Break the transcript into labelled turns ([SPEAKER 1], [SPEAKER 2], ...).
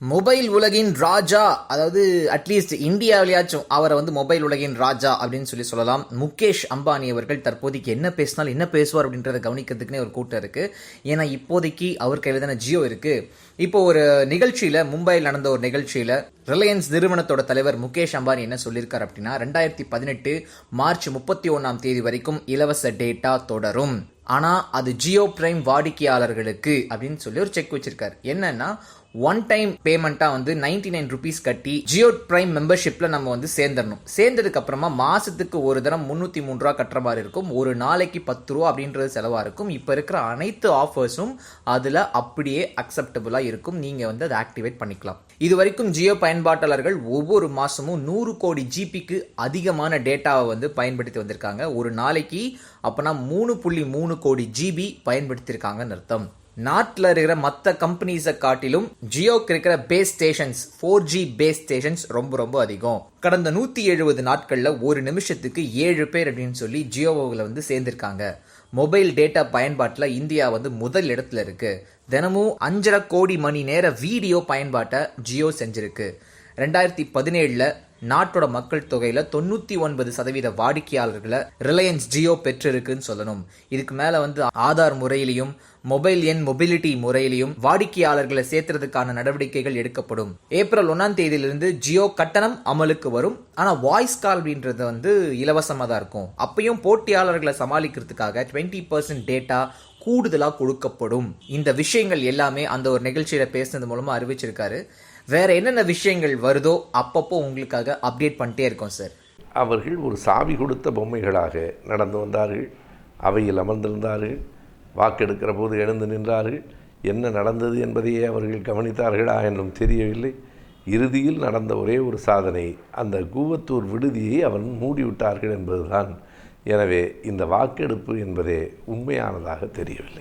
[SPEAKER 1] Mobile உலகின் ராஜா, அதாவது at least இந்தியாவிலேயாச்சும் அவரை மொபைல் உலகின் ராஜா அப்படின்னு சொல்லலாம். முகேஷ் அம்பானி அவர்கள் தற்போதைக்கு என்ன பேசினாலும் என்ன பேசுவார் அப்படின்றத கவனிக்கிறதுக்குனே ஒரு கூட்டம் இருக்கு. ஏன்னா இப்போதைக்கு அவர் கையில் தானே ஜியோ இருக்கு. இப்போ ஒரு நிகழ்ச்சியில, மும்பையில் நடந்த ஒரு நிகழ்ச்சியில ரிலையன்ஸ் நிறுவனத்தோட தலைவர் முகேஷ் அம்பானி என்ன சொல்லியிருக்காரு அப்படின்னா, 2018 மார்ச் 31 வரைக்கும் இலவச டேட்டா தொடரும். ஆனா அது ஜியோ பிரைம் வாடிக்கையாளர்களுக்கு அப்படின்னு சொல்லி ஒரு செக் வச்சிருக்காரு. என்னன்னா, ஒன் டைம் பேமெண்டா 99 rupees கட்டி ஜியோ பிரைம் மெம்பர்ஷிப்ல நம்ம சேர்ந்துடணும். சேர்ந்ததுக்கு அப்புறமா மாசத்துக்கு ஒரு தரம் 303 ரூபா கட்டுற மாதிரி இருக்கும். ஒரு நாளைக்கு 10 ரூபா அப்படின்றது செலவா இருக்கும். இப்ப இருக்கிற அனைத்து ஆஃபர்ஸும் அதுல அப்படியே அக்செப்டபிளா இருக்கும். நீங்க அதை ஆக்டிவேட் பண்ணிக்கலாம். இது வரைக்கும் ஜியோ பயன்பாட்டாளர்கள் ஒவ்வொரு மாசமும் 100 கோடி ஜிபிக்கு அதிகமான டேட்டாவை பயன்படுத்தி வந்திருக்காங்க. ஒரு நாளைக்கு அப்பனா 3.3 கோடி ஜிபி பயன்படுத்தியிருக்காங்கன்னு அர்த்தம். நாட்டில் இருக்கிற மற்ற கம்பெனிஸை காட்டிலும் ஜியோக்கு இருக்கிற base stations, 4G base stations ரொம்ப ரொம்ப அதிகம். கடந்த 170 நாட்கள்ல ஒரு நிமிஷத்துக்கு 7 பேர் அப்படின்னு சொல்லி ஜியோவில் சேர்ந்திருக்காங்க. மொபைல் டேட்டா பயன்பாட்டில் இந்தியா முதல் இடத்துல இருக்கு. தினமும் 5.5 கோடி மணி நேர வீடியோ பயன்பாட்டை ஜியோ செஞ்சிருக்கு. 2017 நாட்டோட மக்கள் தொகையில 99% வாடிக்கையாளர்களை ரிலையன்ஸ் ஜியோ பெற்றிருக்குன்னு சொல்லணும். இதுக்கு மேல ஆதார் முறையிலையும் மொபைல் எண் மொபிலிட்டி முறையிலையும் வாடிக்கையாளர்களை சேர்த்துறதுக்கான நடவடிக்கைகள் எடுக்கப்படும். ஏப்ரல் 1 ஜியோ கட்டணம் அமலுக்கு வரும். ஆனா வாய்ஸ் கால் அப்படின்றது இலவசமா தான் இருக்கும். அப்பயும் போட்டியாளர்களை சமாளிக்கிறதுக்காக 20% டேட்டா கூடுதலா கொடுக்கப்படும். இந்த விஷயங்கள் எல்லாமே அந்த ஒரு நிகழ்ச்சியில பேசுனது மூலமா அறிவிச்சிருக்காரு. வேற என்னென்ன விஷயங்கள் வருதோ அப்பப்போ உங்களுக்காக அப்டேட் பண்ணிட்டே இருக்கோம் சார்.
[SPEAKER 2] அவர்கள் ஒரு சாவி கொடுத்த பொம்மைகளாக நடந்து வந்தார்கள். அவையில் அமர்ந்திருந்தார்கள். வாக்கெடுக்கிற போது எழுந்து நின்றார்கள். என்ன நடந்தது என்பதையே அவர்கள் கவனித்தார்களா என்றும் தெரியவில்லை. இறுதியில் நடந்த ஒரே ஒரு சாதனை, அந்த கூவத்தூர் விடுதியை அவன் மூடிவிட்டார்கள் என்பதுதான். எனவே இந்த வாக்கெடுப்பு என்பதே உண்மையானதாக தெரியவில்லை.